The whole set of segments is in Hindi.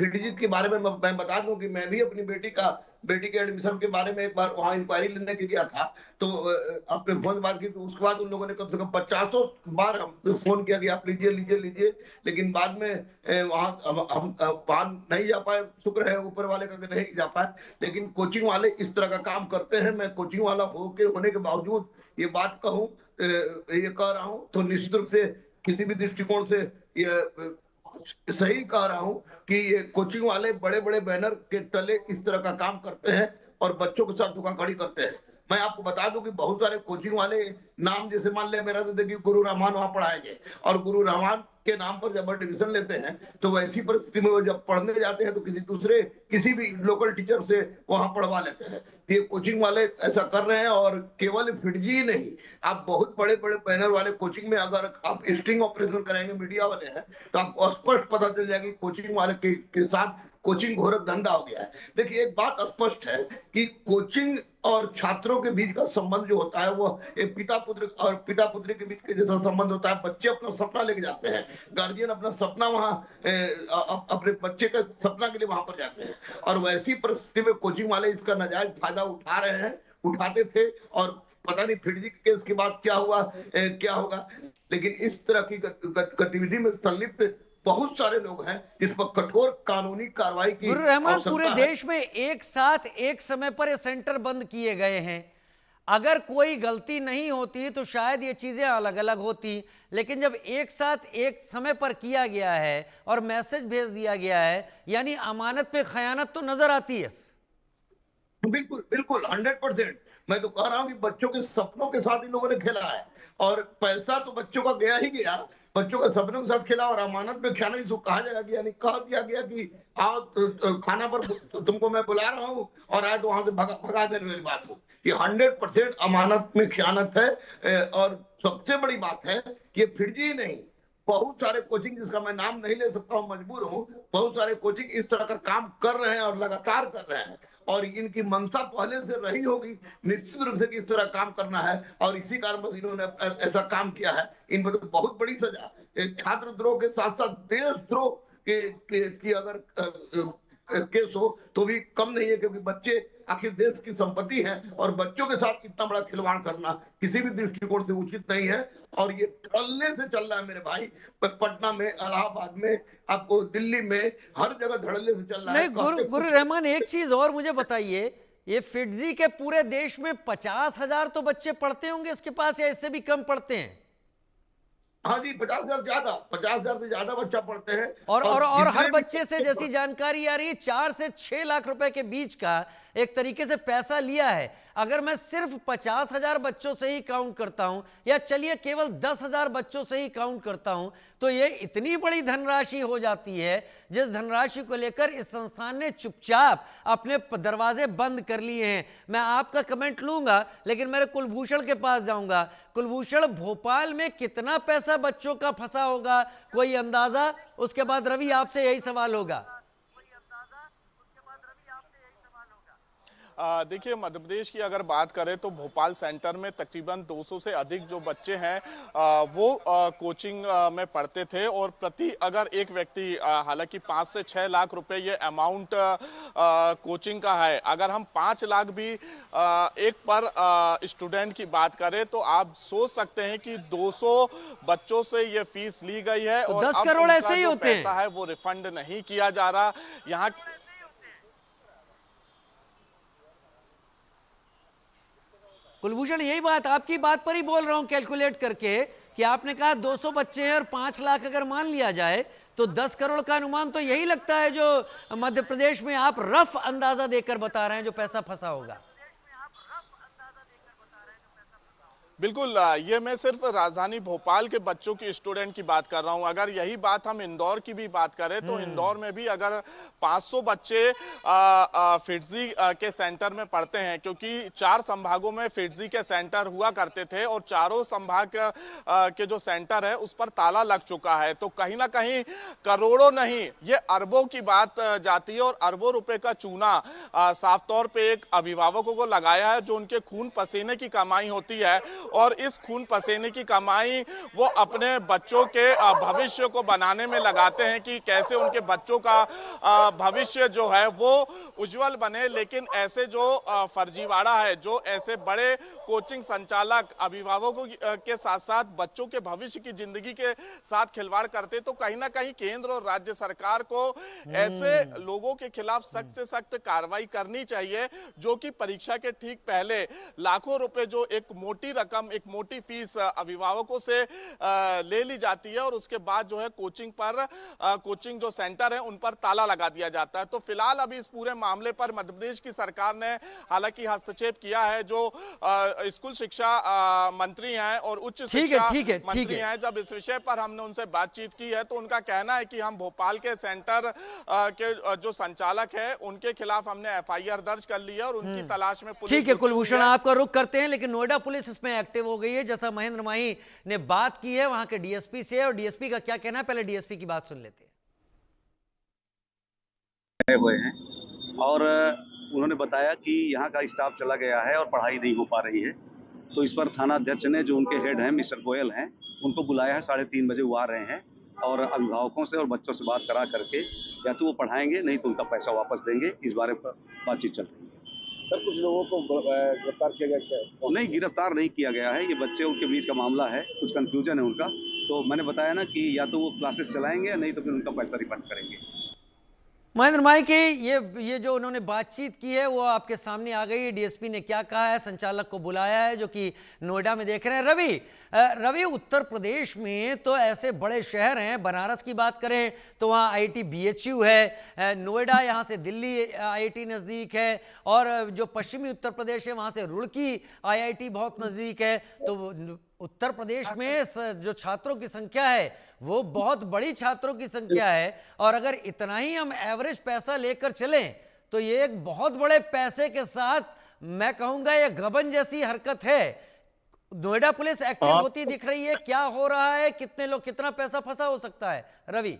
फिटजी के बारे में मैं बता दूं कि मैं भी अपनी बेटी के एडमिशन के बारे में एक बार वहां इंक्वायरी लेने के गया था। तो आपने फोन बात की, तो उसके बाद उन लोगों ने कम से कम 50 बार हम फोन किया कि आप लीजिए लीजिए लीजिए। लेकिन बाद में वहां हम वहां नहीं जा पाए। शुक्र है ऊपर वाले का कि नहीं जा पाए। लेकिन कोचिंग वाले इस तरह का काम करते हैं। मैं कोचिंग वाला होने के बावजूद ये बात कहूं, ये कह रहा हूं तो निश्चित रूप से किसी भी दृष्टिकोण से ये सही कह रहा हूं कि ये कोचिंग वाले बड़े बड़े बैनर के तले इस तरह का काम करते हैं और बच्चों के साथ धोखाधड़ी करते हैं। मैं आपको बता दूं कि बहुत सारे कोचिंग वाले नाम, जैसे मान ले मेरा, तो देखिए गुरु रहमान वहां पढ़ाएंगे, और गुरु रहमान के नाम पर जब एडमिशन लेते हैं तो वैसी परिस्थिति में वो जब पढ़ने जाते हैं तो किसी भी लोकल टीचर से वहां पढ़वा लेते हैं। तो ये कोचिंग वाले ऐसा कर रहे हैं। और केवल फिटजी ही नहीं, आप बहुत बड़े बड़े बैनर वाले कोचिंग में अगर आप स्टिंग ऑपरेशन कराएंगे, मीडिया वाले हैं, तो आपको स्पष्ट पता चल जाएगा कि कोचिंग वाले के साथ कोचिंग घोरक धंधा हो गया है। देखिए एक बात स्पष्ट है कि कोचिंग और छात्रों के बीच का संबंध जो होता है वो एक पिता पुत्री के बीच के जैसा संबंध होता है। बच्चे अपना सपना लेके जाते हैं, गार्जियन अपना सपना वहां अपने बच्चे का सपना के लिए वहां पर जाते हैं। और वैसी परिस्थिति में कोचिंग वाले इसका नाजायज फायदा उठा रहे हैं, उठाते थे। और पता नहीं फिटजी के केस के बाद क्या हुआ, क्या होगा। लेकिन इस तरह की गतिविधि में संलिप्त बहुत सारे लोग हैं जिस पर कठोर कानूनी कार्रवाई की गुरु रहमान, पूरे आवश्यकता है। देश में एक साथ एक समय पर ये सेंटर बंद किए गए हैं। अगर कोई गलती नहीं होती तो शायद ये चीजें अलग अलग होती, लेकिन जब एक साथ एक समय पर किया गया है और मैसेज भेज दिया गया है, यानी अमानत पे खयानत तो नजर आती है। बिल्कुल बिल्कुल 100%। मैं तो कह रहा हूं कि बच्चों के सपनों के साथ इन लोगों ने खेला है। और पैसा तो बच्चों का गया ही गया, बच्चों का सपनों के साथ खेला। और अमानत में खयानत इसको कहा जाएगा कि यानी कह दिया गया कि आओ खाना पर तुमको मैं बुला रहा हूँ और आज वहां से भगा देने वाली बात हो। ये 100% अमानत में खयानत है। और सबसे बड़ी बात है कि ये फिरजी नहीं, बहुत सारे कोचिंग जिसका मैं नाम नहीं ले सकता हूं, मजबूर हूं, बहुत सारे कोचिंग इस तरह का काम कर रहे हैं और लगातार कर रहे हैं। और इनकी मंशा पहले से रही होगी निश्चित रूप से कि इस तरह काम करना है, और इसी कारण बस इन्होंने ऐसा काम किया है। इन पर तो बहुत बड़ी सजा, छात्रद्रोह के साथ साथ देशद्रोह की अगर केस हो तो भी कम नहीं है, क्योंकि बच्चे आखिर देश की संपत्ति है और बच्चों के साथ इतना बड़ा खिलवाड़ करना किसी भी दृष्टिकोण से उचित नहीं है। और ये धड़ल्ले से चल रहा है मेरे भाई, पटना में, इलाहाबाद में, आपको दिल्ली में, हर जगह धड़ल्ले से चल रहा है। नहीं गुरु रहमान, एक चीज और मुझे बताइए, ये फिटजी के पूरे देश में 50,000 तो बच्चे पढ़ते होंगे इसके पास, या इससे भी कम पढ़ते हैं? हाँ जी, 50,000 से ज्यादा बच्चा पढ़ते हैं। और हर बच्चे से, जैसी जानकारी आ रही है, 4 से 6 लाख रुपए के बीच का एक तरीके से पैसा लिया है। अगर मैं सिर्फ 50,000 बच्चों से ही काउंट करता हूं, या चलिए केवल 10,000 बच्चों से ही काउंट करता हूं, तो ये इतनी बड़ी धनराशि हो जाती है, जिस धनराशि को लेकर इस संस्थान ने चुपचाप अपने दरवाजे बंद कर लिए हैं। मैं आपका कमेंट लूंगा, लेकिन मेरे कुलभूषण के पास जाऊंगा। कुलभूषण, भोपाल में कितना पैसा बच्चों का फंसा होगा, कोई अंदाजा? उसके बाद रवि आपसे यही सवाल होगा। देखिए, मध्य प्रदेश की अगर बात करें तो भोपाल सेंटर में तकरीबन 200 से अधिक जो बच्चे हैं वो कोचिंग में पढ़ते थे। और प्रति अगर एक व्यक्ति, हालांकि 5 से 6 लाख रुपए ये अमाउंट कोचिंग का है, अगर हम 5 लाख भी एक पर स्टूडेंट की बात करें तो आप सोच सकते हैं कि 200 बच्चों से ये फीस ली गई है। तो और 10 करोड़ ऐसे ही होते हैं। पैसा है वो रिफंड नहीं किया जा रहा। यहाँ कुलभूषण, यही बात, आपकी बात पर ही बोल रहा हूं कैलकुलेट करके, कि आपने कहा 200 बच्चे हैं और 5 लाख अगर मान लिया जाए तो 10 करोड़ का अनुमान तो यही लगता है, जो मध्य प्रदेश में आप रफ अंदाजा देकर बता रहे हैं जो पैसा फंसा होगा। बिल्कुल, ये मैं सिर्फ राजधानी भोपाल के बच्चों की, स्टूडेंट की बात कर रहा हूं। अगर यही बात हम इंदौर की भी बात करें तो इंदौर में भी अगर 500 बच्चे फिटजी के सेंटर में पढ़ते हैं, क्योंकि 4 संभागों में फिटजी के सेंटर हुआ करते थे और चारों संभाग के जो सेंटर है उस पर ताला लग चुका है। तो कहीं ना कहीं करोड़ों नहीं, ये अरबों की बात जाती है। और अरबों रुपए का चूना साफ तौर पे एक अभिभावकों को लगाया है, जो उनके खून पसीने की कमाई होती है और इस खून पसीने की कमाई वो अपने बच्चों के भविष्य को बनाने में लगाते हैं कि कैसे उनके बच्चों का भविष्य जो है वो उज्जवल बने। लेकिन ऐसे जो फर्जीवाड़ा है, जो ऐसे बड़े कोचिंग संचालक अभिभावकों के साथ साथ बच्चों के भविष्य की जिंदगी के साथ खिलवाड़ करते, तो कहीं ना कहीं केंद्र और राज्य सरकार को ऐसे लोगों के खिलाफ सख्त से सख्त कार्रवाई करनी चाहिए, जो कि परीक्षा के ठीक पहले लाखों रुपए जो एक मोटी रकम, एक मोटी फीस अभिभावकों से ले ली जाती है और उसके बाद जो है कोचिंग जो सेंटर है उन पर ताला लगा दिया जाता है। तो फिलहाल अभी इस पूरे मामले पर मध्य प्रदेश की सरकार ने हालांकि हस्तक्षेप किया है। जो स्कूल शिक्षा मंत्री हैं और उच्च शिक्षा मंत्री हैं, जब इस विषय पर हमने उनसे बातचीत की है तो उनका कहना है कि हम भोपाल के सेंटर के जो संचालक है उनके खिलाफ हमने एफआईआर दर्ज कर ली है और उनकी तलाश में पुलिस। ठीक है कुलभूषण, आपका रुख करते हैं, लेकिन नोएडा पुलिस इसमें एक्टिव हो गई है, जैसा महेंद्र माही ने बात की है वहां के डीएसपी से, और डीएसपी का क्या कहना है पहले डीएसपी की बात सुन लेते हैं। हुए हैं और उन्होंने बताया कि यहाँ का स्टाफ चला गया है और पढ़ाई नहीं हो पा रही है, तो इस पर थाना अध्यक्ष ने, जो उनके हेड हैं मिस्टर गोयल हैं, उनको बुलाया है। 3:30 बजे वो आ रहे हैं और अभिभावकों से और बच्चों से बात करा करके या तो वो पढ़ाएंगे, नहीं तो उनका पैसा वापस देंगे। इस बारे पर बातचीत चल रही है। सर, कुछ लोगों को गिरफ्तार किया गया क्या? नहीं, गिरफ्तार नहीं किया गया है। ये बच्चे उनके बीच का मामला है, कुछ कंफ्यूजन है उनका। तो मैंने बताया ना कि या तो वो क्लासेस चलाएंगे, नहीं तो फिर उनका पैसा रिफंड करेंगे। महेंद्र माही की ये जो उन्होंने बातचीत की है वो आपके सामने आ गई। डीएसपी ने क्या कहा है, संचालक को बुलाया है जो कि नोएडा में देख रहे हैं। रवि, उत्तर प्रदेश में तो ऐसे बड़े शहर हैं, बनारस की बात करें तो वहाँ आईआईटी बीएचयू है, नोएडा यहाँ से दिल्ली आईआईटी नज़दीक है, और जो पश्चिमी उत्तर प्रदेश है वहाँ से रुड़की आईआईटी बहुत नज़दीक है। तो उत्तर प्रदेश में जो छात्रों की संख्या है वो बहुत बड़ी छात्रों की संख्या है, और अगर इतना ही हम एवरेज पैसा लेकर चलें तो ये एक बहुत बड़े पैसे के साथ, मैं कहूंगा ये गबन जैसी हरकत है। नोएडा पुलिस एक्टिव होती दिख रही है, क्या हो रहा है, कितने लोग, कितना पैसा फंसा हो सकता है रवि?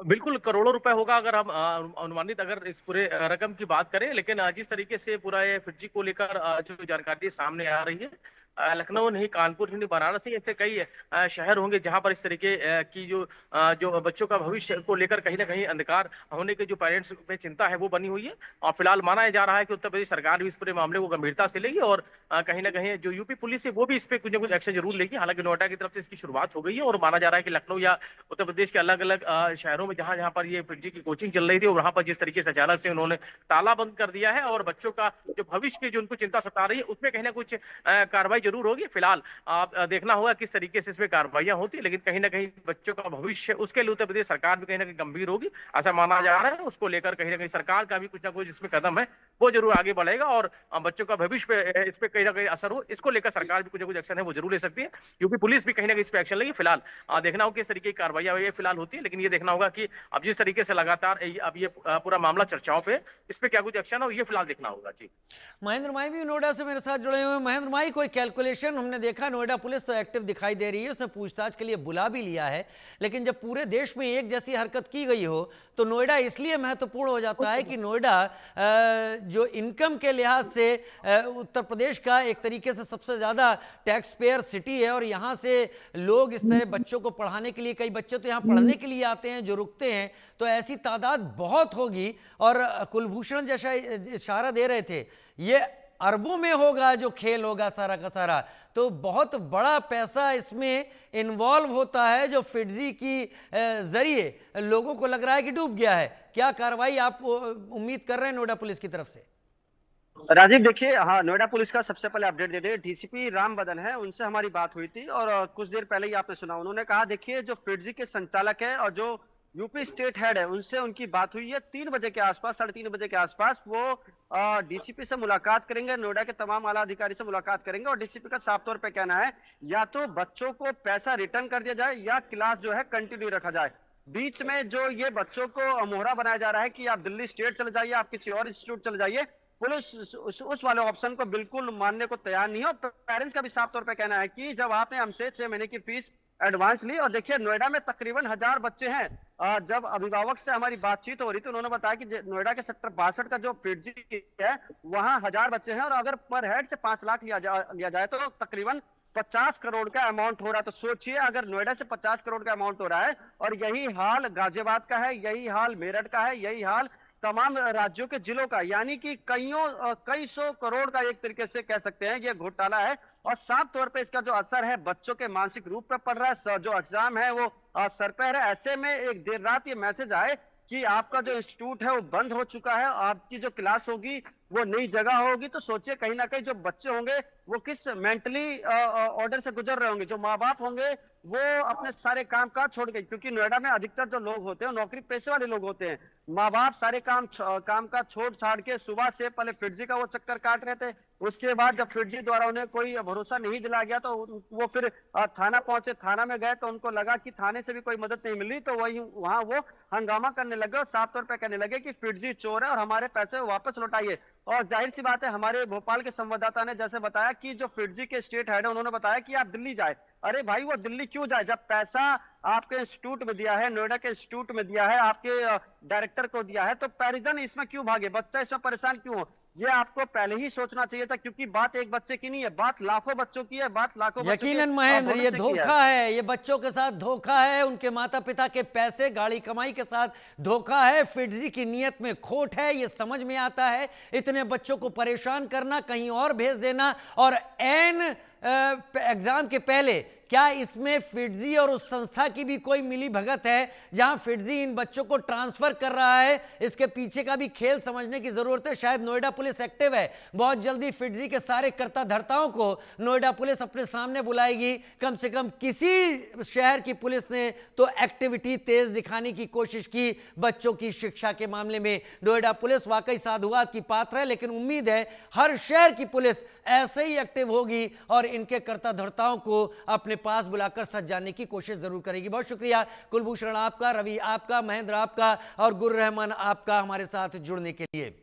बिल्कुल करोड़ों रुपए होगा अगर हम अनुमानित अगर इस पूरे रकम की बात करें। लेकिन जिस तरीके से पूरा ये फिरजी को लेकर जो जानकारी सामने आ रही है, लखनऊ नहीं, कानपुर नहीं, बनारस नहीं, ऐसे कई शहर होंगे जहां पर इस तरीके की जो बच्चों का भविष्य को लेकर कहीं ना कहीं अंधकार होने के जो पेरेंट्स में चिंता है वो बनी हुई है। और फिलहाल माना जा रहा है कि उत्तर प्रदेश सरकार भी इस पूरे मामले को गंभीरता से लेगी और कहीं ना कहीं जो यूपी पुलिस है वो भी इस पे कुछ ना कुछ एक्शन जरूर लेगी। हालांकि नोएडा की तरफ से इसकी शुरुआत हो गई है और माना जा रहा है कि लखनऊ या उत्तर प्रदेश के अलग अलग शहरों में जहां जहां पर ये फिरजी की कोचिंग चल रही थी और वहां पर जिस तरीके से अचानक से उन्होंने ताला बंद कर दिया है और बच्चों का जो भविष्य की जो उनको चिंता सता रही है उसमें कहीं ना कुछ कार्रवाई जरूर होगी। फिलहाल आप देखना होगा किस तरीके से इसमें कार्रवाइयां होती है, लेकिन कहीं ना कहीं बच्चों का भविष्य, उसके लिए उत्तर प्रदेश सरकार भी कहीं ना कहीं गंभीर होगी, ऐसा माना जा रहा है। उसको लेकर कहीं ना कहीं सरकार का भी कुछ ना कुछ इसमें कदम है वो जरूर आगे बढ़ेगा और बच्चों का भविष्य पे इस पे कहीं ना कहीं असर हो, इसको लेकर सरकार भी कुछ ना कुछ एक्शन है वो जरूर ले सकती है, क्योंकि पुलिस भी कहीं ना कहीं इस पे एक्शन लेगी। फिलहाल देखना होगा किस तरीके की कार्रवाई फिलहाल होती है, लेकिन ये देखना होगा कि अब जिस तरीके से लगातार अब ये पूरा मामला चर्चाओं पे, इस पे क्या कुछ एक्शन हो ये फिलहाल देखना होगा। जी, महेंद्र माही भी नोएडा से मेरे साथ जुड़े हुए हैं। महेंद्र माही, कोई कैलकुलेशन हमने देखा, नोएडा पुलिस तो एक्टिव दिखाई दे रही है, उसने पूछताछ के लिए बुला भी लिया है, लेकिन जब पूरे देश में एक जैसी हरकत की गई हो तो नोएडा इसलिए महत्वपूर्ण हो जाता है कि नोएडा जो इनकम के लिहाज से उत्तर प्रदेश का एक तरीके से सबसे ज्यादा टैक्स पेयर सिटी है, और यहाँ से लोग इस तरह बच्चों को पढ़ाने के लिए, कई बच्चे तो यहाँ पढ़ने के लिए आते हैं जो रुकते हैं, तो ऐसी तादाद बहुत होगी। और कुलभूषण जैसा इशारा दे रहे थे, ये अरबों में होगा जो खेल होगा सारा का सारा, तो बहुत बड़ा पैसा इसमें इन्वॉल्व होता है जो फिरजी की जरिए लोगों को लग रहा है कि डूब गया है। क्या कार्रवाई आप उम्मीद कर रहे हैं नोएडा पुलिस की तरफ से? राजीव, देखिए, हाँ, नोएडा पुलिस का सबसे पहले अपडेट दे दे। डीसीपी राम बदन है, उनसे हमारी बात हुई थी और कुछ देर पहले ही आपने सुना, उन्होंने कहा देखिए जो फिरजी के संचालक है और जो यूपी स्टेट हेड है उनसे उनकी बात हुई है 3 बजे के आसपास, 3:30 बजे के आसपास वो डीसीपी से मुलाकात करेंगे, नोएडा के तमाम आला अधिकारी से मुलाकात करेंगे और डीसीपी का साफ तौर पे कहना है या तो बच्चों को पैसा रिटर्न कर दिया जाए या क्लास जो है कंटिन्यू रखा जाए। बीच में जो ये बच्चों को मोहरा बनाया जा रहा है कि आप दिल्ली स्टेट चले जाइए, आप किसी और इंस्टीट्यूट चले जाइए, पुलिस उस वाले ऑप्शन को बिल्कुल मानने को तैयार नहीं है। और पेरेंट्स का भी साफ तौर पे कहना है कि जब आपने हमसे 6 महीने की फीस एडवांस ली। और देखिए नोएडा में तकरीबन 1000 बच्चे हैं। जब अभिभावक से हमारी बातचीत हो रही थी, उन्होंने बताया कि नोएडा के सेक्टर 62 का जो फिटजी है वहां 1000 बच्चे हैं, और अगर पर हेड से 5 लाख लिया जाए तो तकरीबन 50 करोड़ का अमाउंट हो रहा है। तो सोचिए अगर नोएडा से 50 करोड़ का अमाउंट हो रहा है, और यही हाल गाजियाबाद का है, यही हाल मेरठ का है, यही हाल तमाम राज्यों के जिलों का, यानी कि कई सौ करोड़ का एक तरीके से कह सकते हैं ये घोटाला है। और साफ तौर पे इसका जो असर है बच्चों के मानसिक रूप पे पड़ रहा है, जो एग्जाम है वो सर पे है। ऐसे में एक देर रात ये मैसेज आए कि आपका जो इंस्टीट्यूट है वो बंद हो चुका है, आपकी जो क्लास होगी वो नई जगह होगी, तो सोचिए कहीं ना कहीं जो बच्चे होंगे वो किस मेंटली ऑर्डर से गुजर रहे होंगे। जो माँ बाप होंगे वो अपने सारे काम काज छोड़ के, क्योंकि नोएडा में अधिकतर जो लोग होते हैं नौकरी पेशे वाले लोग होते हैं, माँ बाप सारे काम का छोड़ छाड़ के सुबह से पहले फिटजी का वो चक्कर काट रहे थे। उसके बाद जब फिटजी द्वारा उन्हें कोई भरोसा नहीं दिलाया गया तो वो फिर थाना पहुंचे, थाना में गए तो उनको लगा कि थाने से भी कोई मदद नहीं मिली, तो वही वहां वो हंगामा करने लगे और साफ तौर पे कहने लगे कि फिटजी चोर है और हमारे पैसे वापस लौटाइए। और जाहिर सी बात है, हमारे भोपाल के संवाददाता ने जैसे बताया कि जो फिटजी के स्टेट हेड है उन्होंने बताया कि आप दिल्ली जाए। अरे भाई वो दिल्ली क्यों जाए, जब पैसा आपके इंस्टीट्यूट में दिया है, नोएडा के इंस्टीट्यूट में दिया है, आपके डायरेक्टर को दिया है, तो पैरिजन इसमें क्यों भागे, बच्चा इसमें परेशान क्यों हो? ये आपको पहले ही सोचना चाहिए था, क्योंकि बात एक बच्चे की नहीं है, बात लाखों बच्चों की है, बात लाखों बच्चों के यकीनन महेंद्र, ये भविष्य की धोखा है, ये बच्चों के साथ धोखा है, उनके माता पिता के पैसे गाड़ी कमाई के साथ धोखा है, फिटजी की नीयत में खोट है, ये समझ में आता है। इतने बच्चों को परेशान करना, कहीं और भेज देना, और एन एग्जाम के पहले क्या इसमें फिटजी और उस संस्था की भी कोई मिली भगत है जहां फिटजी इन बच्चों को ट्रांसफर कर रहा है? इसके पीछे का भी खेल समझने की जरूरत है। शायद नोएडा पुलिस एक्टिव है, बहुत जल्दी फिटजी के सारे कर्ता धर्ताओं को नोएडा पुलिस अपने सामने बुलाएगी। कम से कम किसी शहर की पुलिस ने तो एक्टिविटी तेज दिखाने की कोशिश की बच्चों की शिक्षा के मामले में। नोएडा पुलिस वाकई साधुवाद की पात्र है, लेकिन उम्मीद है हर शहर की पुलिस ऐसे ही एक्टिव होगी और इनके कर्ता धर्ताओं को अपने पास बुलाकर सच जानने की कोशिश जरूर करेगी। बहुत शुक्रिया कुलभूषण आपका, रवि आपका, महेंद्र आपका और गुर रहमान आपका हमारे साथ जुड़ने के लिए।